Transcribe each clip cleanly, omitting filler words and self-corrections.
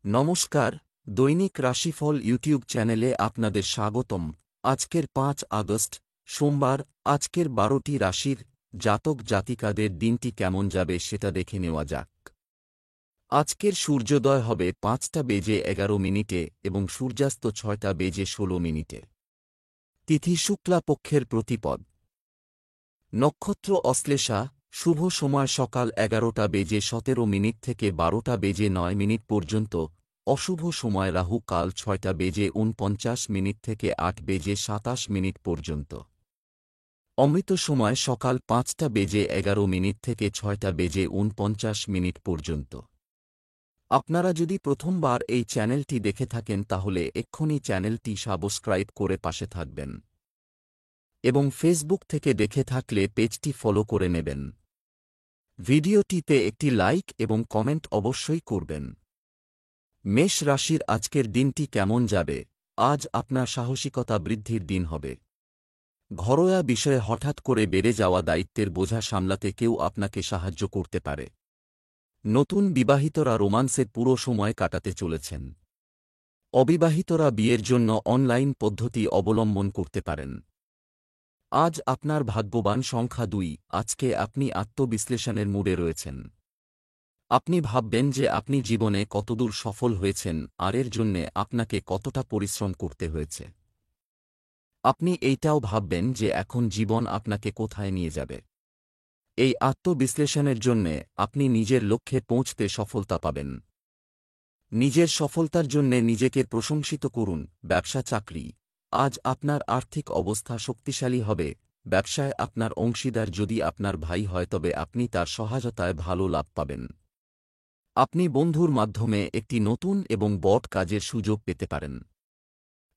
নমস্কার, দৈনিক রাশিফল ইউটিউব চ্যানেলে আপনাদের স্বাগতম। আজকের ৫ আগস্ট সোমবার। আজকের ১২টি রাশির জাতক জাতিকাদের দিনটি কেমন যাবে সেটা দেখে নেওয়া যাক। আজকের সূর্যোদয় হবে ৫টা বেজে ১১ মিনিটে এবং সূর্যাস্ত ৬টা বেজে ১৬ মিনিটে। তিথি শুক্লা পক্ষের প্রতিপদ। নক্ষত্র অশ্লেষা। শুভ সময় সকাল ১১টা বেজে ১৭ মিনিট থেকে ১২টা বেজে ৯ মিনিট পর্যন্ত। অশুভ সময় রাহু কাল ৬টা বেজে ৪৯ মিনিট থেকে ৮টা বেজে ২৭ মিনিট পর্যন্ত। অমৃত সময় সকাল ৫টা বেজে ১১ মিনিট থেকে ৬টা বেজে ৪৯ মিনিট পর্যন্ত। আপনারা যদি প্রথমবার এই চ্যানেলটি দেখে থাকেন তাহলে এক্ষুনি চ্যানেলটি সাবস্ক্রাইব করে পাশে থাকবেন এবং ফেসবুক থেকে দেখে থাকলে পেজটি ফলো করে নেবেন। ভিডিওটিতে একটি লাইক এবং কমেন্ট অবশ্যই করবেন। মেষ রাশির আজকের দিনটি কেমন যাবে? আজ আপনার সাহসিকতা বৃদ্ধির দিন হবে। ঘরোয়া বিষয়ে হঠাৎ করে বেড়ে যাওয়া দায়িত্বের বোঝা সামলাতে কেউ আপনাকে সাহায্য করতে পারে। নতুন বিবাহিতরা রোমান্সের পুরো সময় কাটাতে চলেছেন। অবিবাহিতরা বিয়ের জন্য অনলাইন পদ্ধতি অবলম্বন করতে পারেন। আজ আপনার ভাগ্যবান সংখ্যা ২। আজকে আপনি আত্মবিশ্লেষণের মুডে রয়েছেন। আপনি ভাববেন যে আপনি জীবনে কতদূর সফল হয়েছেন আর এর জন্যে আপনাকে কতটা পরিশ্রম করতে হয়েছে। আপনি এইটাও ভাববেন যে এখন জীবন আপনাকে কোথায় নিয়ে যাবে। এই আত্মবিশ্লেষণের জন্যে আপনি নিজের লক্ষ্যে পৌঁছতে সফলতা পাবেন। নিজের সফলতার জন্যে নিজেকে প্রশংসিত করুন। ব্যবসা চাকরি। আজ আপনার আর্থিক অবস্থা শক্তিশালী হবে। ব্যবসায় আপনার অংশীদার যদি আপনার ভাই হয় তবে আপনি তার সহায়তায় ভালো লাভ পাবেন। আপনি বন্ধুর মাধ্যমে একটি নতুন এবং বড় কাজের সুযোগ পেতে পারেন।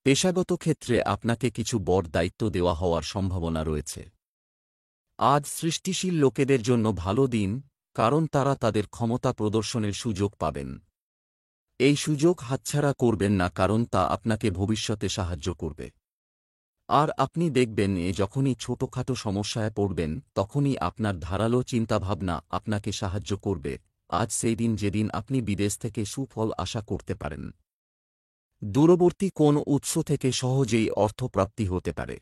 পেশাগত ক্ষেত্রে আপনাকে কিছু বড় দায়িত্ব দেওয়া হওয়ার সম্ভাবনা রয়েছে। আজ সৃষ্টিশীল লোকেদের জন্য ভালো দিন, কারণ তারা তাদের ক্ষমতা প্রদর্শনের সুযোগ পাবেন। এই সুযোগ হাতছাড়া করবেন না, কারণ তা আপনাকে ভবিষ্যতে সাহায্য করবে। আর আপনি দেখবেন যখনই ছোটখাটো সমস্যায় পড়বেন তখনই আপনার ধারালো চিন্তাভাবনা আপনাকে সাহায্য করবে। আজ সেই দিন যেদিন আপনি বিদেশ থেকে সুফল আশা করতে পারেন। দূরবর্তী কোন উৎস থেকে সহজেই অর্থপ্রাপ্তি হতে পারে।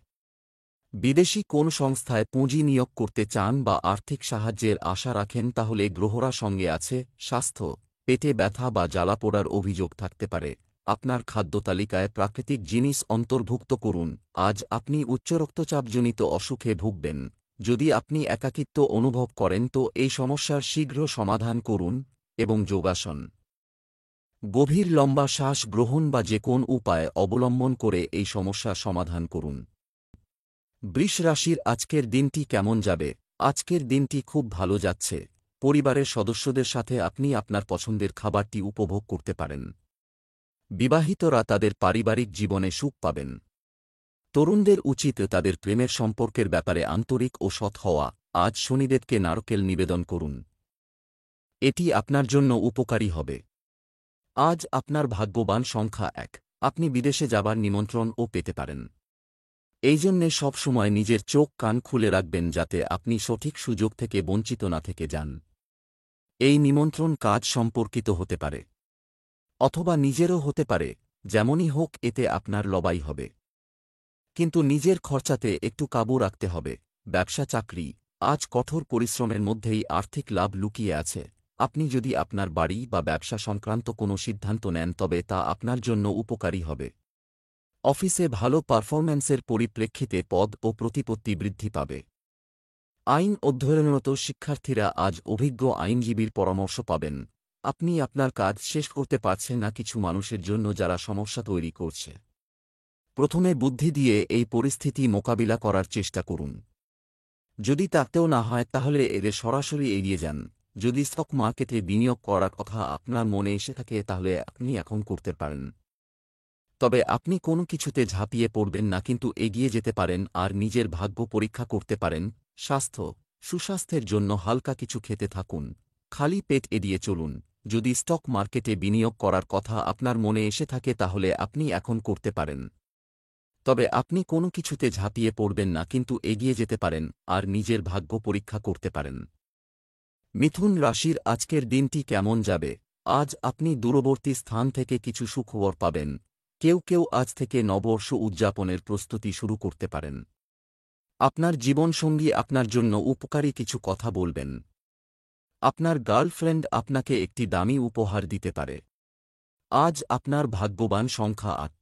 বিদেশি কোন সংস্থায় পুঁজি নিয়োগ করতে চান বা আর্থিক সাহায্যের আশা রাখেন তাহলে গ্রহরা সঙ্গে আছে। স্বাস্থ্য। পেটে ব্যথা বা জ্বালাপোড়ার অভিযোগ থাকতে পারে। আপনার খাদ্য তালিকায় প্রাকৃতিক জিনিস অন্তর্ভুক্ত করুন। আজ আপনি উচ্চ রক্তচাপজনিত অসুখে ভুগবেন। যদি আপনি একাকিত্ব অনুভব করেন তো এই সমস্যার শীঘ্র সমাধান করুন এবং যোগাসন, গভীর লম্বা শ্বাস গ্রহণ বা যে কোন উপায় অবলম্বন করে এই সমস্যা সমাধান করুন। বৃষ রাশির আজকের দিনটি কেমন যাবে? আজকের দিনটি খুব ভালো যাচ্ছে। পরিবারের সদস্যদের সাথে আপনি আপনার পছন্দের খাবারটি উপভোগ করতে পারেন। বিবাহিতরা তাদের পারিবারিক জীবনে সুখ পাবেন। তরুণদের উচিত তাদের প্রেমের সম্পর্কের ব্যাপারে আন্তরিক ও সৎ হওয়া। আজ শনিদেবকে নারকেল নিবেদন করুন। এটি আপনার জন্য উপকারী হবে। আজ আপনার ভাগ্যবান সংখ্যা ১। আপনি বিদেশে যাবার নিমন্ত্রণও পেতে পারেন। এই জন্যে সবসময় নিজের চোখ কান খুলে রাখবেন যাতে আপনি সঠিক সুযোগ থেকে বঞ্চিত না থেকে যান। এই নিমন্ত্রণ কাজ সম্পর্কিত হতে পারে অথবা নিজেরও হতে পারে। যেমনই হোক এতে আপনার লবাই হবে, কিন্তু নিজের খরচাতে একটু কাবু রাখতে হবে। ব্যবসা চাকরি। আজ কঠোর পরিশ্রমের মধ্যেই আর্থিক লাভ লুকিয়ে আছে। আপনি যদি আপনার বাড়ি বা ব্যবসা সংক্রান্ত কোনো সিদ্ধান্ত নেন তবে তা আপনার জন্য উপকারী হবে। অফিসে ভালো পারফরম্যান্সের পরিপ্রেক্ষিতে পদ ও প্রতিপত্তি বৃদ্ধি পাবে। আইন অধ্যয়নরত শিক্ষার্থীরা আজ অভিজ্ঞ আইনজীবীর পরামর্শ পাবেন। আপনি আপনার কাজ শেষ করতে পারছেন না কিছু মানুষের জন্য যারা সমস্যা তৈরি করছে। প্রথমে বুদ্ধি দিয়ে এই পরিস্থিতি মোকাবিলা করার চেষ্টা করুন। যদি তাতেও না হয় তাহলে এদের সরাসরি এড়িয়ে যান। যদি স্টক মার্কেটে বিনিয়োগ করার কথা আপনার মনে এসে থাকে তাহলে আপনি এখন করতে পারেন। তবে আপনি কোনো কিছুতে ঝাঁপিয়ে পড়বেন না, কিন্তু এগিয়ে যেতে পারেন আর নিজের ভাগ্য পরীক্ষা করতে পারেন। স্বাস্থ্য। সুস্বাস্থ্যের জন্য হালকা কিছু খেতে থাকুন। খালি পেট এড়িয়ে চলুন। যদি স্টক মার্কেটে বিনিয়োগ করার কথা আপনার মনে এসে থাকে তাহলে আপনি এখন করতে পারেন। তবে আপনি কোনো কিছুতে ঝাঁপিয়ে পড়বেন না, কিন্তু এগিয়ে যেতে পারেন আর নিজের ভাগ্য পরীক্ষা করতে পারেন। মিথুন রাশির আজকের দিনটি কেমন যাবে? আজ আপনি দূরবর্তী স্থান থেকে কিছু সুখবর পাবেন। কেউ কেউ আজ থেকে নববর্ষ উদযাপনের প্রস্তুতি শুরু করতে পারেন। আপনার জীবনসঙ্গী আপনার জন্য উপকারী কিছু কথা বলবেন। আপনার গার্লফ্রেন্ড আপনাকে একটি দামি উপহার দিতে পারে। আজ আপনার ভাগ্যবান সংখ্যা ৮।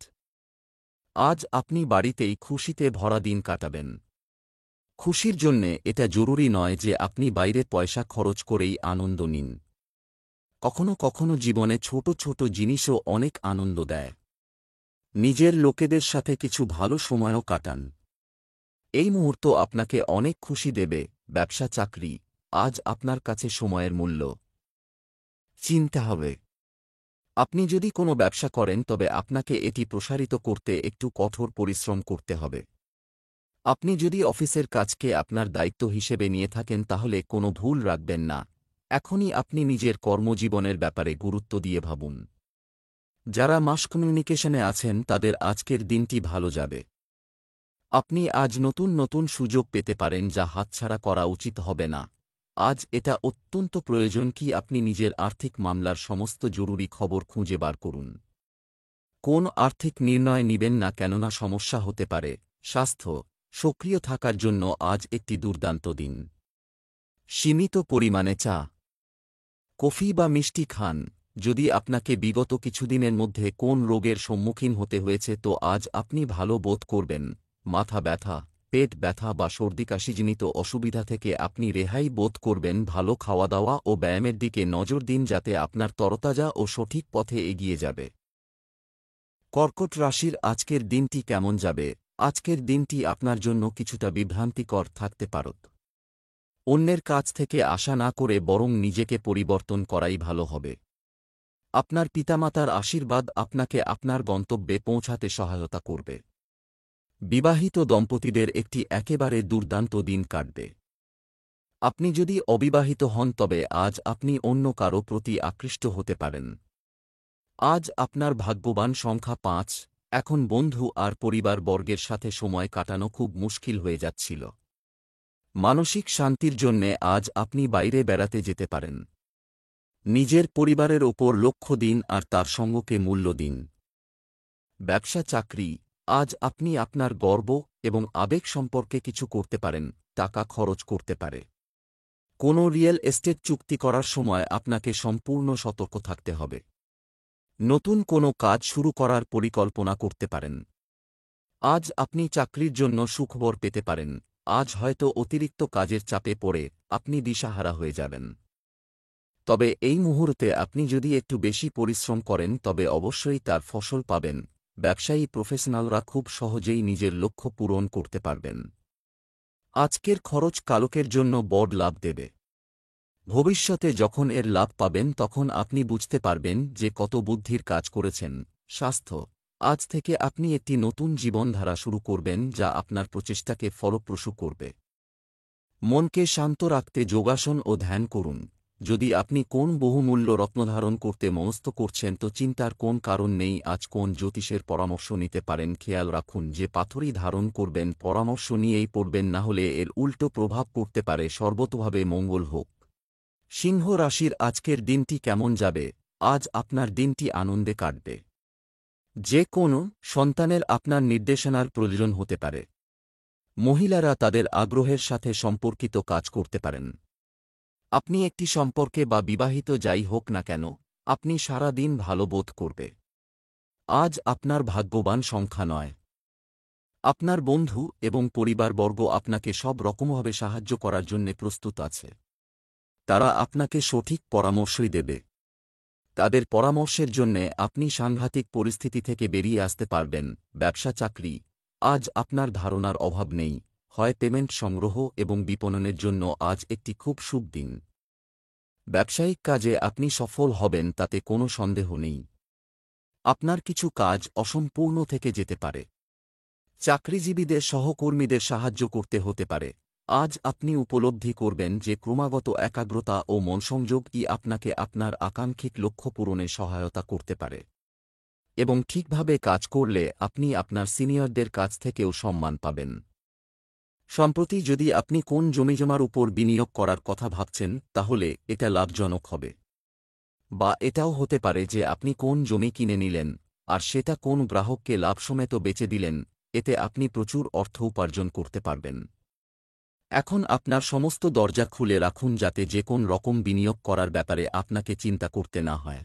আজ আপনি বাড়িতেই খুশিতে ভরা দিন কাটাবেন। খুশির জন্যে এটা জরুরি নয় যে আপনি বাইরে পয়সা খরচ করেই আনন্দ নিন। কখনো কখনো জীবনে ছোট ছোট জিনিসও অনেক আনন্দ দেয়। নিজের লোকেদের সাথে কিছু ভালো সময়ও কাটান। এই মুহূর্ত আপনাকে অনেক খুশি দেবে। ব্যবসা চাকরি, আজ আপনার কাছে সময়ের মূল্য চিনতে হবে। আপনি যদি কোনো ব্যবসা করেন তবে আপনাকে এটি প্রসারিত করতে একটু কঠোর পরিশ্রম করতে হবে। আপনি যদি অফিসের কাজকে আপনার দায়িত্ব হিসেবে নিয়ে থাকেন তাহলে কোনো ভুল রাখবেন না। এখনই আপনি নিজের কর্মজীবনের ব্যাপারে গুরুত্ব দিয়ে ভাবুন। যারা মাস কমিউনিকেশনে আছেন তাদের আজকের দিনটি ভালো যাবে। আপনি আজ নতুন নতুন সুযোগ পেতে পারেন যা হাতছাড়া করা উচিত হবে না। আজ এটা অত্যন্ত প্রয়োজন কি আপনি নিজের আর্থিক মামলার সমস্ত জরুরি খবর খুঁজে বার করুন। কোন আর্থিক নির্ণয় নিবেন না কেননা সমস্যা হতে পারে। স্বাস্থ্য, সক্রিয় থাকার জন্য আজ একটি দুর্দান্ত দিন। সীমিত পরিমাণে চা, কফি বা মিষ্টি খান। যদি আপনাকে বিগত কিছুদিনের মধ্যে কোন রোগের সম্মুখীন হতে হয়েছে তো আজ আপনি ভালো বোধ করবেন। মাথা ব্যথা, পেট ব্যথা বা সর্দিকাশিজনিত অসুবিধা থেকে আপনি রেহাই বোধ করবেন। ভালো খাওয়া দাওয়া ও ব্যায়ামের দিকে নজর দিন যাতে আপনার তরতাজা ও সঠিক পথে এগিয়ে যাবে। কর্কট রাশির আজকের দিনটি কেমন যাবে? আজকের দিনটি আপনার জন্য কিছুটা বিভ্রান্তিকর থাকতে পারে। অন্যের কাছ থেকে আশা না করে বরং নিজেকে পরিবর্তন করাই ভালো হবে। আপনার পিতামাতার আশীর্বাদ আপনাকে আপনার গন্তব্যে পৌঁছাতে সহায়তা করবে। বিবাহিত দম্পতিদের একটি একেবারে দুর্দান্ত দিন কাটবে। আপনি যদি অবিবাহিত হন তবে আজ আপনি অন্য কারো প্রতি আকৃষ্ট হতে পারেন। আজ আপনার ভাগ্যবান সংখ্যা ৫। এখন বন্ধু আর পরিবারবর্গের সাথে সময় কাটানো খুব মুশকিল হয়ে যাচ্ছিল। মানসিক শান্তির জন্যে আজ আপনি বাইরে বেড়াতে যেতে পারেন। নিজের পরিবারের ওপর লক্ষ্য দিন আর তার সঙ্গকে মূল্য দিন। ব্যবসা চাকরি, আজ আপনি আপনার গর্ব এবং আবেগ সম্পর্কে কিছু করতে পারেন। টাকা খরচ করতে পারে। কোনো রিয়েল এস্টেট চুক্তি করার সময় আপনাকে সম্পূর্ণ সতর্ক থাকতে হবে। নতুন কোনো কাজ শুরু করার পরিকল্পনা করতে পারেন। আজ আপনি চাকরির জন্য সুখবর পেতে পারেন। আজ হয়তো অতিরিক্ত কাজের চাপে পড়ে আপনি দিশাহারা হয়ে যাবেন। তবে এই মুহূর্তে আপনি যদি একটু বেশি পরিশ্রম করেন তবে অবশ্যই তার ফসল পাবেন। ব্যবসায়ী প্রফেশনালরা খুব সহজেই নিজের লক্ষ্য পূরণ করতে পারবেন। আজকের খরচ কালকের জন্য বড় লাভ দেবে। ভবিষ্যতে যখন এর লাভ পাবেন তখন আপনি বুঝতে পারবেন যে কত বুদ্ধির কাজ করেছেন। স্বাস্থ্য, আজ থেকে আপনি একটি নতুন জীবনধারা শুরু করবেন যা আপনার প্রচেষ্টাকে ফলপ্রসূ করবে। মনকে শান্ত রাখতে যোগাসন ও ধ্যান করুন। যদি আপনি কোন বহুমূল্য রত্নধারণ করতে মনস্থ করছেন তো চিন্তার কোন কারণ নেই। আজ কোন জ্যোতিষের পরামর্শ নিতে পারেন খেয়াল রাখুন যে পাথরই ধারণ করবেন পরামর্শ নিয়েই পড়বেন না হলে এর উল্টো প্রভাব পড়তে পারে। সর্বতোভাবে মঙ্গল হোক। সিংহ রাশির আজকের দিনটি কেমন যাবে? আজ আপনার দিনটি আনন্দে কাটবে। যে কোনো সন্তানের আপনার নির্দেশনার প্রয়োজন হতে পারে। মহিলারা তাদের আগ্রহের সাথে সম্পর্কিত কাজ করতে পারেন। আপনি একটি সম্পর্কে বা বিবাহিত যাই হোক না কেন আপনি সারা দিন ভালো বোধ করবে। আজ আপনার ভাগ্যবান সংখ্যা ৯। আপনার বন্ধু এবং পরিবারবর্গ আপনাকে সব রকমভাবে সাহায্য করার জন্য প্রস্তুত আছে। তারা আপনাকে সঠিক পরামর্শই দেবে। তাদের পরামর্শের জন্যে আপনি সাংঘাতিক পরিস্থিতি থেকে বেরিয়ে আসতে পারবেন। ব্যবসা চাকরি, আজ আপনার ধারণার অভাব নেই। হয় পেমেন্ট সংগ্রহ এবং বিপণনের জন্য আজ একটি খুব শুভ দিন। ব্যবসায়িক কাজে আপনি সফল হবেন তাতে কোনো সন্দেহ নেই। আপনার কিছু কাজ অসম্পূর্ণ থেকে যেতে পারে। চাকরিজীবীদের সহকর্মীদের সাহায্য করতে হতে পারে। আজ আপনি উপলব্ধি করবেন যে ক্রমাগত একাগ্রতা ও মনসংযোগই আপনাকে আপনার আকাঙ্ক্ষিত লক্ষ্য পূরণে সহায়তা করতে পারে। এবং ঠিকভাবে কাজ করলে আপনি আপনার সিনিয়রদের কাছ থেকেও সম্মান পাবেন। সম্প্রতি যদি আপনি কোন জমিজমার উপর বিনিয়োগ করার কথা ভাবছেন তাহলে এটা লাভজনক হবে। বা এটাও হতে পারে যে আপনি কোন জমি কিনে নিলেন আর সেটা কোন গ্রাহককে লাভসমেত বেচে দিলেন, এতে আপনি প্রচুর অর্থ উপার্জন করতে পারবেন। এখন আপনার সমস্ত দরজা খুলে রাখুন যাতে যে কোন রকম বিনিয়োগ করার ব্যাপারে আপনাকে চিন্তা করতে না হয়।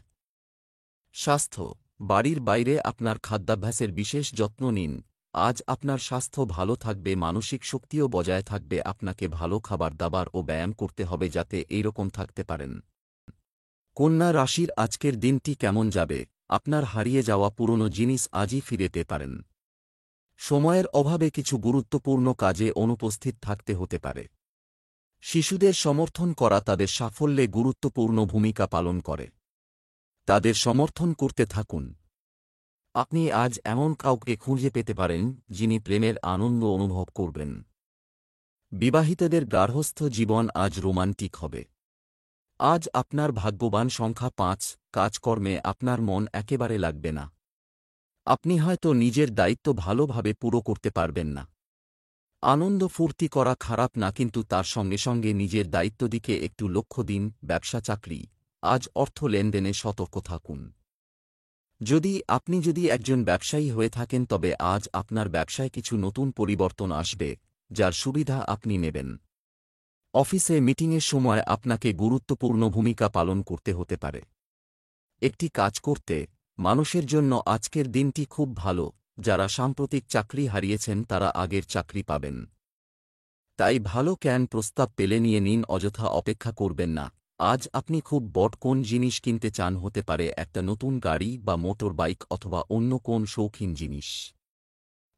স্বাস্থ্য, বাড়ির বাইরে আপনার খাদ্যাভ্যাসের বিশেষ যত্ন নিন। আজ আপনার স্বাস্থ্য ভালো থাকবে, মানসিক শক্তিও বজায় থাকবে। আপনাকে ভালো খাবার দাবার ও ব্যায়াম করতে হবে যাতে এইরকম থাকতে পারেন। কন্যা রাশির আজকের দিনটি কেমন যাবে? আপনার হারিয়ে যাওয়া পুরনো জিনিস আজই ফিরে পেতে পারেন। সময়ের অভাবে কিছু গুরুত্বপূর্ণ কাজে অনুপস্থিত থাকতে হতে পারে। শিশুদের সমর্থন করা তাদের সাফল্যে গুরুত্বপূর্ণ ভূমিকা পালন করে। তাদের সমর্থন করতে থাকুন। আপনি আজ এমন কাউকে খুঁজে পেতে পারেন যিনি প্রেমের আনন্দ অনুভব করবেন। বিবাহিতদের গার্হস্থ্য জীবন আজ রোমান্টিক হবে। আজ আপনার ভাগ্যবান সংখ্যা ৫। কাজকর্মে আপনার মন একেবারে লাগবে না। আপনি হয়তো নিজের দায়িত্ব ভালোভাবে পুরো করতে পারবেন না। আনন্দ ফুর্তি করা খারাপ না, কিন্তু তার সঙ্গে সঙ্গে নিজের দায়িত্ব দিকে একটু লক্ষ্য দিন। ব্যবসা চাকরি, আজ অর্থ লেনদেনে সতর্ক থাকুন। আপনি যদি একজন ব্যবসায়ী হয়ে থাকেন তবে আজ আপনার ব্যবসায় কিছু নতুন পরিবর্তন আসবে যার সুবিধা আপনি নেবেন। অফিসে মিটিংয়ের সময় আপনাকে গুরুত্বপূর্ণ ভূমিকা পালন করতে হতে পারে। একটি কাজ করতে মানুষের জন্য আজকের দিনটি খুব ভালো। যারা সাম্প্রতিক চাকরি হারিয়েছেন তারা আগের চাকরি পাবেন। তাই ভালো প্রস্তাব পেলে নিয়ে নিন, অযথা অপেক্ষা করবেন না। আজ আপনি খুব বড় কোন জিনিস কিনতে চান, হতে পারে একটা নতুন গাড়ি বা মোটর বাইক অথবা অন্য কোন শৌখিন জিনিস।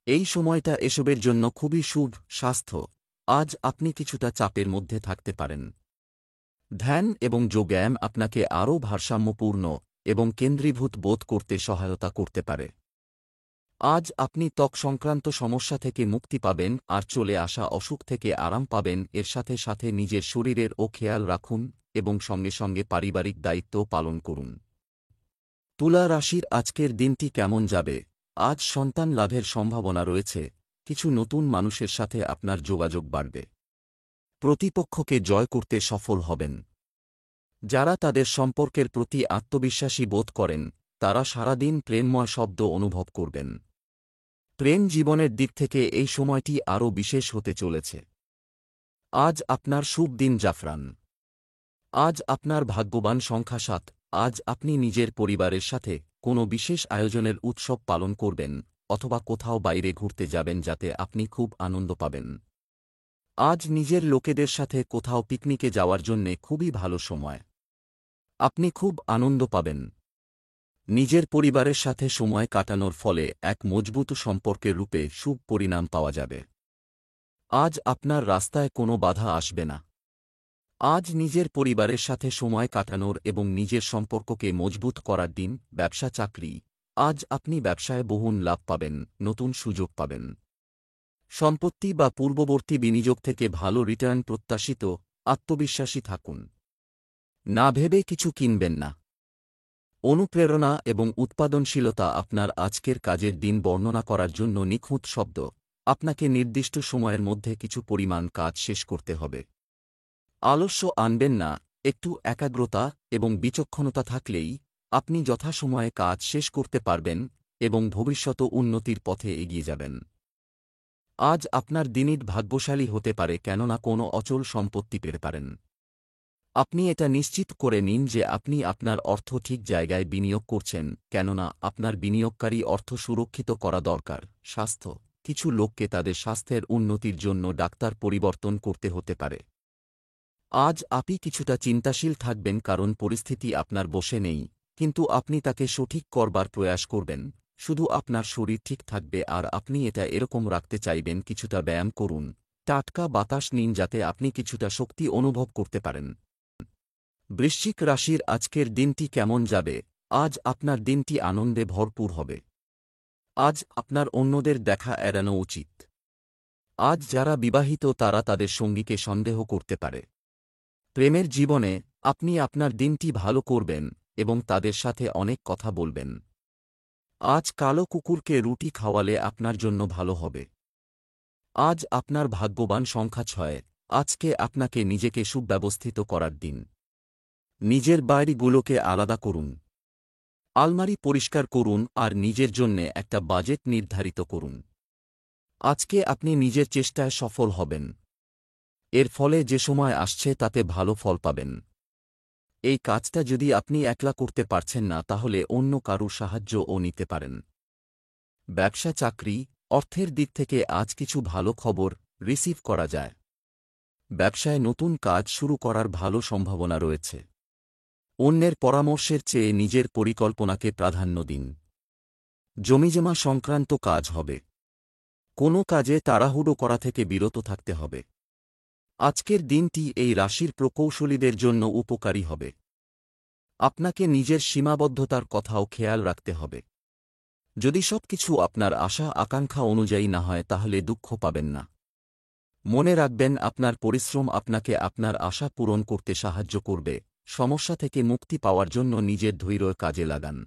এই সময়টা এসবের জন্য খুবই শুভ। স্বাস্থ্য, আজ আপনি কিছুটা চাপের মধ্যে থাকতে পারেন। ধ্যান এবং যোগব্যায়াম আপনাকে আরও ভারসাম্যপূর্ণ এবং কেন্দ্রীভূত বোধ করতে সহায়তা করতে পারে। আজ আপনি ত্বক সংক্রান্ত সমস্যা থেকে মুক্তি পাবেন আর চলে আসা অসুখ থেকে আরাম পাবেন। এর সাথে সাথে নিজের শরীরেরও খেয়াল রাখুন এবং সঙ্গে সঙ্গে পারিবারিক দায়িত্ব পালন করুন। তুলা রাশির আজকের দিনটি কেমন যাবে? আজ সন্তান লাভের সম্ভাবনা রয়েছে। কিছু নতুন মানুষের সাথে আপনার যোগাযোগ বাড়বে। প্রতিপক্ষকে জয় করতে সফল হবেন। যারা তাদের সম্পর্কের প্রতি আত্মবিশ্বাসী বোধ করেন তারা সারাদিন প্রেমময় শব্দ অনুভব করবেন। প্রেম জীবনের দিক থেকে এই সময়টি আরও বিশেষ হতে চলেছে। আজ আপনার শুভ দিন জাফরান। আজ আপনার ভাগ্যবান সংখ্যা ৭। আজ আপনি নিজের পরিবারের সাথে কোনো বিশেষ আয়োজনের উৎসব পালন করবেন অথবা কোথাও বাইরে ঘুরতে যাবেন যাতে আপনি খুব আনন্দ পাবেন। আজ নিজের লোকেদের সাথে কোথাও পিকনিকে যাওয়ার জন্যে খুবই ভালো সময়। আপনি খুব আনন্দ পাবেন। নিজের পরিবারের সাথে সময় কাটানোর ফলে এক মজবুত সম্পর্কের রূপে শুভ পরিণাম পাওয়া যাবে। আজ আপনার রাস্তায় কোনো বাধা আসবে না। আজ নিজের পরিবারের সাথে সময় কাটানোর এবং নিজের সম্পর্ককে মজবুত করার দিন। ব্যবসা চাকরি, আজ আপনি ব্যবসায় বহুন লাভ পাবেন, নতুন সুযোগ পাবেন। সম্পত্তি বা পূর্ববর্তী বিনিয়োগ থেকে ভালো রিটার্ন প্রত্যাশিত। আত্মবিশ্বাসী থাকুন। না ভেবে কিছু কিনবেন না। অনুপ্রেরণা এবং উৎপাদনশীলতা আপনার আজকের কাজের দিন বর্ণনা করার জন্য নিখুঁত শব্দ। আপনাকে নির্দিষ্ট সময়ের মধ্যে কিছু পরিমাণ কাজ শেষ করতে হবে। আলস্য আনবেন না। একটু একাগ্রতা এবং বিচক্ষণতা থাকলেই আপনি যথাসময়ে কাজ শেষ করতে পারবেন এবং ভবিষ্যত উন্নতির পথে এগিয়ে যাবেন। আজ আপনার দিনই ভাগ্যশালী হতে পারে, কেননা কোনো অচল সম্পত্তি পেতে পারেন। আপনি এটা নিশ্চিত করে নিন যে আপনি আপনার অর্থ ঠিক জায়গায় বিনিয়োগ করছেন, কেননা আপনার বিনিয়োগকারী অর্থ সুরক্ষিত করা দরকার। স্বাস্থ্য, কিছু লোককে তাদের স্বাস্থ্যের উন্নতির জন্য ডাক্তার পরিবর্তন করতে হতে পারে। আজ আপনি কিছুটা চিন্তাশীল থাকবেন কারণ পরিস্থিতি আপনার বশে নেই, কিন্তু আপনি তাকে সঠিক করবার প্রয়াস করবেন। শুধু আপনার শরীর ঠিক থাকবে আর আপনি এটা এরকম রাখতে চাইবেন। কিছুটা ব্যায়াম করুন, টাটকা বাতাস নিন যাতে আপনি কিছুটা শক্তি অনুভব করতে পারেন। বৃশ্চিক রাশির আজকের দিনটি কেমন যাবে? আজ আপনার দিনটি আনন্দে ভরপুর হবে। আজ আপনার অন্যদের দেখা এড়ানো উচিত। আজ যারা বিবাহিত তারা তাদের সঙ্গীকে সন্দেহ করতে পারে। প্রেমের জীবনে আপনি আপনার দিনটি ভালো করবেন এবং তাদের সাথে অনেক কথা বলবেন। আজ কালো কুকুরকে রুটি খাওয়ালে আপনার জন্য ভালো হবে। আজ আপনার ভাগ্যবান সংখ্যা ৬। আজকে আপনাকে নিজেকে সুব্যবস্থিত করার দিন। নিজের বাইরেগুলোকে আলাদা করুন। আলমারি পরিষ্কার করুন আর নিজের জন্যে একটা বাজেট নির্ধারিত করুন। আজকে আপনি নিজের চেষ্টায় সফল হবেন। এর ফলে যে সময় আসছে তাতে ভালো ফল পাবেন। এই কাজটা যদি আপনি একলা করতে পারছেন না তাহলে অন্য কারুর সাহায্যও নিতে পারেন। ব্যবসা চাকরি অর্থের দিক থেকে আজ কিছু ভালো খবর রিসিভ করা যায়। ব্যবসায় নতুন কাজ শুরু করার ভালো সম্ভাবনা রয়েছে। অন্যের পরামর্শের চেয়ে নিজের পরিকল্পনাকে প্রাধান্য দিন। জমিজমা সংক্রান্ত কাজ হবে। কোনো কাজে তাড়াহুড়ো করা থেকে বিরত থাকতে হবে। আজকের দিনটি এই রাশির প্রকৌশলীদের জন্য উপকারী হবে। আপনাকে নিজের সীমাবদ্ধতার কথাও খেয়াল রাখতে হবে। যদি সবকিছু আপনার আশা আকাঙ্ক্ষা অনুযায়ী না হয় তাহলে দুঃখ পাবেন না। মনে রাখবেন আপনার পরিশ্রম আপনাকে আপনার আশা পূরণ করতে সাহায্য করবে। সমস্যা থেকে মুক্তি পাওয়ার জন্য নিজের ধৈর্য কাজে লাগান।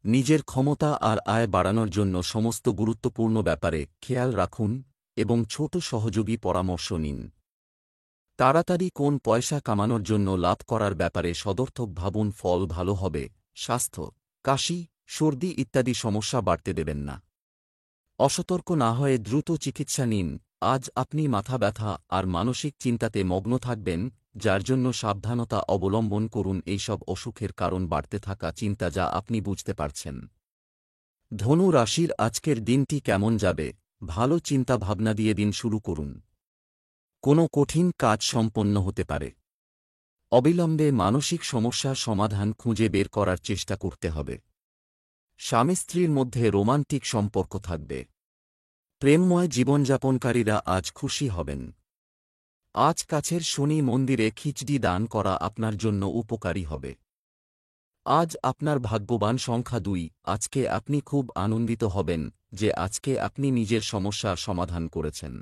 নিজের ক্ষমতা আর আয় বাড়ানোর জন্য সমস্ত গুরুত্বপূর্ণ ব্যাপারে খেয়াল রাখুন এবং ছোট সহযোগী পরামর্শ নিন। তাড়াতাড়ি কোন পয়সা কামানোর জন্য লাভ করার ব্যাপারে সদর্থক ভাবুন। ফল ভালো হবে। স্বাস্থ্য কাশি সর্দি ইত্যাদি সমস্যা বাড়তে দেবেন না। অসতর্ক না হয়ে দ্রুত চিকিৎসা নিন। আজ আপনি মাথা ব্যথা আর মানসিক চিন্তাতে মগ্ন থাকবেন, যার জন্য সাবধানতা অবলম্বন করুন। এইসব অসুখের কারণ বাড়তে থাকা চিন্তা, যা আপনি বুঝতে পারছেন। ধনু রাশির আজকের দিনটি কেমন যাবে? ভালো চিন্তা ভাবনা দিয়ে দিন শুরু করুন। কোনো কঠিন কাজ সম্পন্ন হতে পারে। অবিলম্বে মানসিক সমস্যার সমাধান খুঁজে বের করার চেষ্টা করতে হবে। স্বামী স্ত্রীর মধ্যে রোমান্টিক সম্পর্ক থাকবে। প্রেমময় জীবনযাপনকারীরা আজ খুশি হবেন। আজ কাছের শনি মন্দিরে খিচড়ি দান করা আপনার জন্য উপকারী হবে। আজ আপনার ভাগ্যবান সংখ্যা 2। আজকে আপনি খুব আনন্দিত হবেন যে আজকে আপনি নিজের সমস্যার সমাধান করেছেন।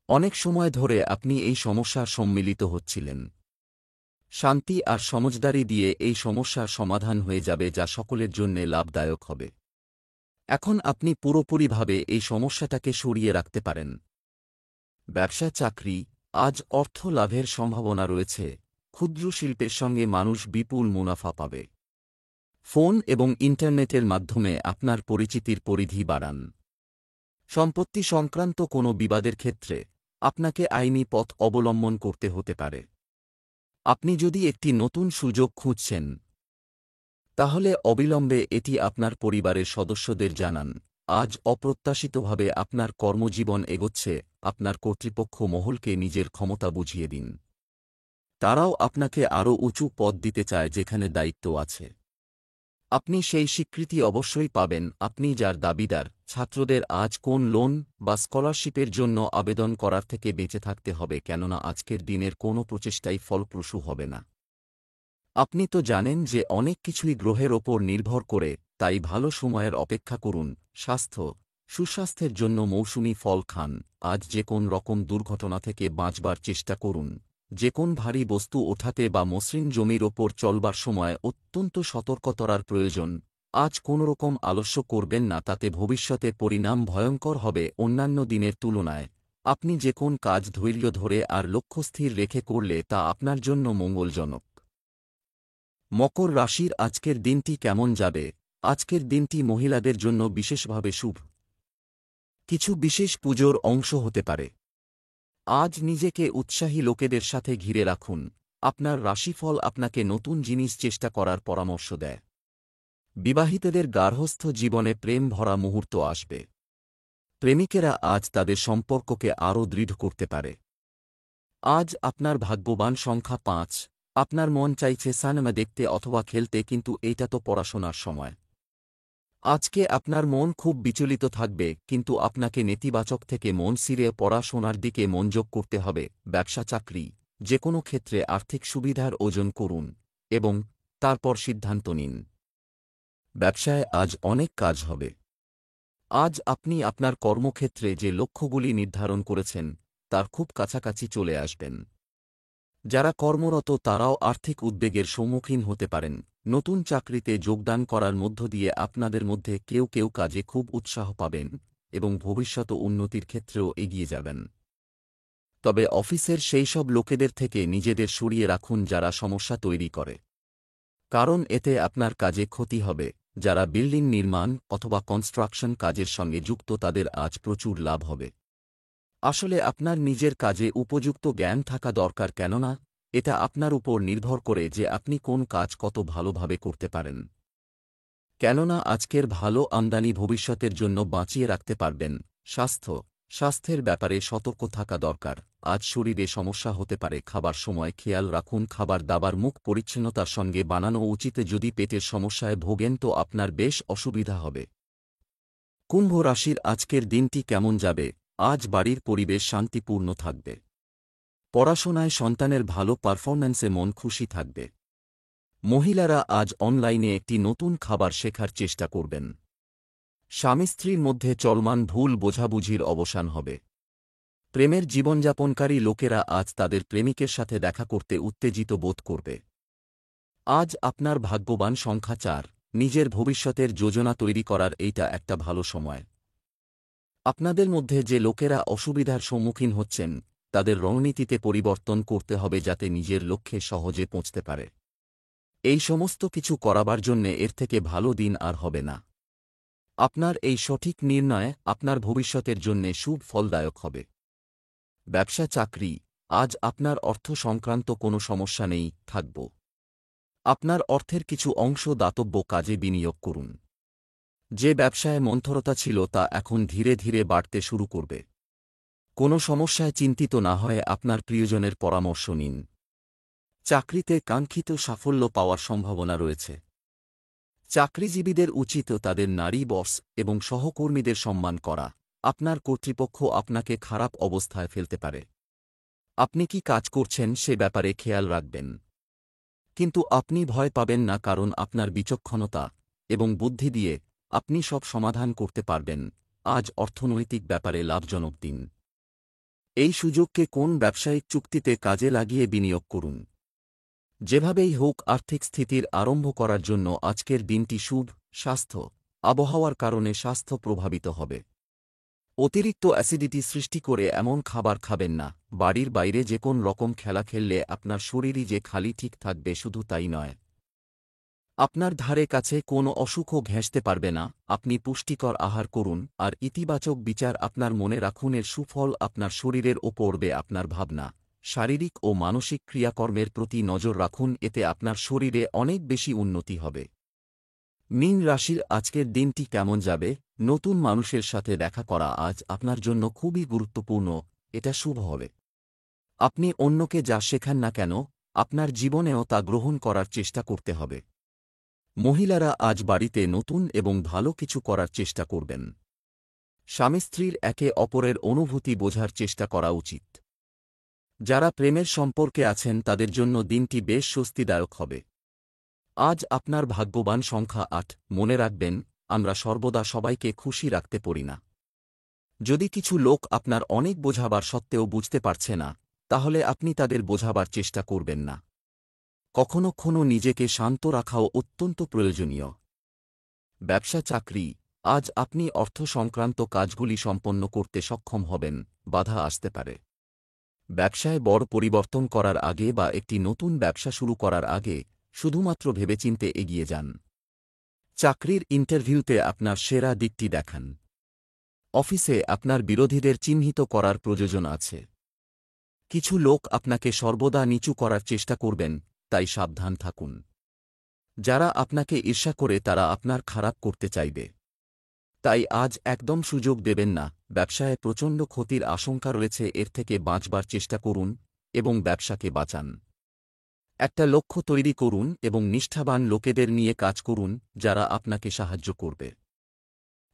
অনেক সময় ধরে আপনি এই সমস্যার সম্মিলিত হচ্ছিলেন। শান্তি আর সমঝদারি দিয়ে এই সমস্যার সমাধান হয়ে যাবে, যা সকলের জন্যে লাভদায়ক হবে। এখন আপনি পুরোপুরিভাবে এই সমস্যাটাকে সরিয়ে রাখতে পারেন। ব্যবসা চাকরি আজ অর্থ লাভের সম্ভাবনা রয়েছে। ক্ষুদ্র শিল্পের সঙ্গে মানুষ বিপুল মুনাফা পাবে। ফোন এবং ইন্টারনেটের মাধ্যমে আপনার পরিচিতির পরিধি বাড়ান। সম্পত্তি সংক্রান্ত কোনো বিবাদের ক্ষেত্রে আপনাকে আইনি পথ অবলম্বন করতে হতে পারে। আপনি যদি একটি নতুন সুযোগ খুঁজছেন তাহলে অবিলম্বে এটি আপনার পরিবারের সদস্যদের জানান। আজ অপ্রত্যাশিতভাবে আপনার কর্মজীবন এগোচ্ছে। আপনার কর্তৃপক্ষ মহলকে নিজের ক্ষমতা বুঝিয়ে দিন। তারাও আপনাকে আরও উঁচু পদ দিতে চায় যেখানে দায়িত্ব আছে। আপনি সেই স্বীকৃতি অবশ্যই পাবেন আপনি যার দাবিদার। ছাত্রদের আজ কোন লোন বা স্কলারশিপের জন্য আবেদন করার থেকে বেঁচে থাকতে হবে, কেননা আজকের দিনের কোনো প্রচেষ্টাই ফলপ্রসূ হবে না। আপনি তো জানেন যে অনেক কিছুই গ্রহের ওপর নির্ভর করে, তাই ভালো সময়ের অপেক্ষা করুন। স্বাস্থ্য সুস্বাস্থ্যের জন্য মৌসুমি ফল খান। আজ যে কোন রকম দুর্ঘটনা থেকে বাঁচবার চেষ্টা করুন। যে কোন ভারী বস্তু ওঠাতে বা মসৃণ জমির ওপর চলবার সময় অত্যন্ত সতর্কতার প্রয়োজন। আজ কোনোরকম আলস্য করবেন না, তাতে ভবিষ্যতে পরিণাম ভয়ঙ্কর হবে অন্যান্য দিনের তুলনায়। আপনি যে কোন কাজ ধৈর্য ধরে আর লক্ষ্য স্থির রেখে করলে তা আপনার জন্য মঙ্গলজনক। মকর রাশির আজকের দিনটি কেমন যাবে? আজকের দিনটি মহিলাদের জন্য বিশেষভাবে শুভ। কিছু বিশেষ পুজোর অংশ হতে পারে। আজ নিজেকে উৎসাহী লোকেদের সাথে ঘিরে রাখুন। আপনার রাশিফল আপনাকে নতুন জিনিস চেষ্টা করার পরামর্শ দেয়। বিবাহিতদের গার্হস্থ্য জীবনে প্রেম ভরা মুহূর্ত আসবে। প্রেমিকেরা আজ তাদের সম্পর্ককে আরও দৃঢ় করতে পারে। আজ আপনার ভাগ্যবান সংখ্যা 5। আপনার মন চাইছে সিনেমা দেখতে অথবা খেলতে, কিন্তু এইটা তো পড়াশোনার সময়। আজকে আপনার মন খুব বিচলিত থাকবে, কিন্তু আপনাকে নেতিবাচক থেকে মন ছিঁড়ে পড়াশোনার দিকে মনোযোগ করতে হবে। ব্যবসা চাকরি যে কোনো ক্ষেত্রে আর্থিক সুবিধার ওজন করুন এবং তারপর সিদ্ধান্ত নিন। ব্যবসায় আজ অনেক কাজ হবে। আজ আপনি আপনার কর্মক্ষেত্রে যে লক্ষ্যগুলি নির্ধারণ করেছেন তার খুব কাছাকাছি চলে আসবেন। যারা কর্মরত তারাও আর্থিক উদ্বেগের সম্মুখীন হতে পারেন। নতুন চাকরিতে যোগদান করার মধ্য দিয়ে আপনাদের মধ্যে কেউ কেউ কাজে খুব উৎসাহ পাবেন এবং ভবিষ্যৎ উন্নতির ক্ষেত্রেও এগিয়ে যাবেন। তবে অফিসের সেই সব লোকেদের থেকে নিজেদের সরিয়ে রাখুন যারা সমস্যা তৈরি করে, কারণ এতে আপনার কাজে ক্ষতি হবে। যারা বিল্ডিং নির্মাণ অথবা কনস্ট্রাকশন কাজের সঙ্গে যুক্ত তাদের আজ প্রচুর লাভ হবে। আসলে আপনার নিজের কাজে উপযুক্ত জ্ঞান থাকা দরকার, কেননা এটা আপনার উপর নির্ভর করে যে আপনি কোন কাজ কত ভালোভাবে করতে পারেন। কেননা আজকের ভালো আমদানি ভবিষ্যতের জন্য বাঁচিয়ে রাখতে পারবেন। স্বাস্থ্যের ব্যাপারে সতর্ক থাকা দরকার। আজ শরীরে সমস্যা হতে পারে, খাবার সময় খেয়াল রাখুন। খাবার দাবার মুখ পরিচ্ছন্নতার সঙ্গে বানানো উচিত। যদি পেটের সমস্যায় ভোগেন তো আপনার বেশ অসুবিধা হবে। কুম্ভ রাশির আজকের দিনটি কেমন যাবে? আজ বাড়ির পরিবেশ শান্তিপূর্ণ থাকবে। পড়াশোনায় সন্তানের ভালো পারফরম্যান্সে মন খুশি থাকবে। মহিলারা আজ অনলাইনে একটি নতুন খাবার শেখার চেষ্টা করবেন। স্বামী স্ত্রীর মধ্যে চলমান ভুল বোঝাবুঝির অবসান হবে। প্রেমের জীবনযাপনকারী লোকেরা আজ তাদের প্রেমিকের সাথে দেখা করতে উত্তেজিত বোধ করবে। আজ আপনার ভাগ্যবান সংখ্যা 4। নিজের ভবিষ্যতের যোজনা তৈরি করার এইটা একটা ভালো সময়। আপনাদের মধ্যে যে লোকেরা অসুবিধার সম্মুখীন হচ্ছেন তাদের রণনীতিতে পরিবর্তন করতে হবে যাতে নিজের লক্ষ্যে সহজে পৌঁছতে পারে। এই সমস্ত কিছু করাবার জন্যে এর থেকে ভালো দিন আর হবে না। আপনার এই সঠিক নির্ণয় আপনার ভবিষ্যতের জন্যে শুভ ফলদায়ক হবে। ব্যবসা চাকরি, আজ আপনার অর্থ সংক্রান্ত কোনো সমস্যা নেই থাকব। আপনার অর্থের কিছু অংশ দাতব্য কাজে বিনিয়োগ করুন। যে ব্যবসায় মন্থরতা ছিল তা এখন ধীরে ধীরে বাড়তে শুরু করবে। কোনো সমস্যায় চিন্তিত না হয়ে আপনার প্রিয়জনের পরামর্শ নিন। চাকরিতে কাঙ্ক্ষিত সাফল্য পাওয়ার সম্ভাবনা রয়েছে। চাকরিজীবীদের উচিত তাদের নারী বস এবং সহকর্মীদের সম্মান করা। আপনার কর্তৃপক্ষ আপনাকে খারাপ অবস্থায় ফেলতে পারে। আপনি কি কাজ করছেন সে ব্যাপারে খেয়াল রাখবেন। কিন্তু আপনি ভয় পাবেন না, কারণ আপনার বিচক্ষণতা এবং বুদ্ধি দিয়ে আপনি সব সমাধান করতে পারবেন। আজ অর্থনৈতিক ব্যাপারে লাভজনক দিন। এই সুযোগকে কোন ব্যবসায়িক চুক্তিতে কাজে লাগিয়ে বিনিয়োগ করুন। যেভাবেই হোক আর্থিক স্থিতির আরম্ভ করার জন্য আজকের দিনটি শুভ। স্বাস্থ্য, আবহাওয়ার কারণে স্বাস্থ্য প্রভাবিত হবে। অতিরিক্ত অ্যাসিডিটি সৃষ্টি করে এমন খাবার খাবেন না। বাড়ির বাইরে যে কোন রকম খেলা খেললে আপনার শরীরই যে খালি ঠিক থাকবে শুধু তাই নয়, আপনার ধারে কাছে কোনো অসুখও ঘেঁষতে পারবে না। আপনি পুষ্টিকর আহার করুন আর ইতিবাচক বিচার আপনার মনে রাখুন। এর সুফল আপনার শরীরের ওপর পড়বে। আপনার ভাবনা, শারীরিক ও মানসিক ক্রিয়াকর্মের প্রতি নজর রাখুন, এতে আপনার শরীরে অনেক বেশি উন্নতি হবে। মীন রাশির আজকের দিনটি কেমন যাবে? নতুন মানুষের সাথে দেখা করা আজ আপনার জন্য খুবই গুরুত্বপূর্ণ। এটা শুভ হবে। আপনি অন্যকে যা শেখান না কেন আপনার জীবনেও তা গ্রহণ করার চেষ্টা করতে হবে। মহিলারা আজ বাড়িতে নতুন এবং ভালো কিছু করার চেষ্টা করবেন। স্বামী স্ত্রীর একে অপরের অনুভূতি বোঝার চেষ্টা করা উচিত। যারা প্রেমের সম্পর্কে আছেন তাদের জন্য দিনটি বেশ স্বস্তিদায়ক হবে। আজ আপনার ভাগ্যবান সংখ্যা 8। মনে রাখবেন, আমরা সর্বদা সবাইকে খুশি রাখতে পারি না। যদি কিছু লোক আপনার অনেক বোঝাবার সত্ত্বেও বুঝতে পারছে না, তাহলে আপনি তাদের বোঝাবার চেষ্টা করবেন না। কখনো কখনো নিজেকে শান্ত রাখাও অত্যন্ত প্রয়োজনীয়। ব্যবসা চাকরি, আজ আপনি অর্থ সংক্রান্ত কাজগুলি সম্পন্ন করতে সক্ষম হবেন। বাধা আসতে পারে। ব্যবসায় বড় পরিবর্তন করার আগে বা একটি নতুন ব্যবসা শুরু করার আগে শুধুমাত্র ভেবেচিন্তে এগিয়ে যান। চাকরির ইন্টারভিউতে আপনার সেরা দিকটি দেখান। অফিসে আপনার বিরোধীদের চিহ্নিত করার প্রয়োজন আছে। কিছু লোক আপনাকে সর্বদা নিচু করার চেষ্টা করবেন, তাই সাবধান থাকুন। যারা আপনাকে ঈর্ষা করে তারা আপনার খারাপ করতে চাইবে, তাই আজ একদম সুযোগ দেবেন না। ব্যবসায় প্রচণ্ড ক্ষতির আশঙ্কা রয়েছে, এর থেকে বাঁচবার চেষ্টা করুন এবং ব্যবসাকে বাঁচান। একটা লক্ষ্য তৈরি করুন এবং নিষ্ঠাবান লোকেদের নিয়ে কাজ করুন যারা আপনাকে সাহায্য করবে।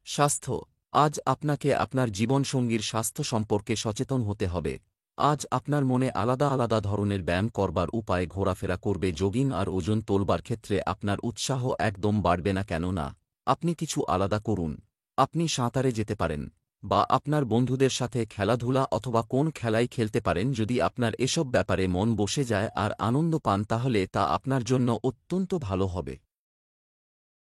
স্বাস্থ্য, আজ আপনাকে আপনার জীবনসঙ্গীর স্বাস্থ্য সম্পর্কে সচেতন হতে হবে। আজ আপনার মনে আলাদা আলাদা ধরনের ব্যায়াম করবার উপায় ঘোরাফেরা করবে। জগিং আর ওজন তোলবার ক্ষেত্রে আপনার উৎসাহ একদম বাড়বে না, কেননা আপনি কিছু আলাদা করুন। আপনি সাঁতারে যেতে পারেন বা আপনার বন্ধুদের সাথে খেলাধুলা অথবা কোন খেলাই খেলতে পারেন। যদি আপনার এসব ব্যাপারে মন বসে যায় আর আনন্দ পান তাহলে তা আপনার জন্য অত্যন্ত ভালো হবে।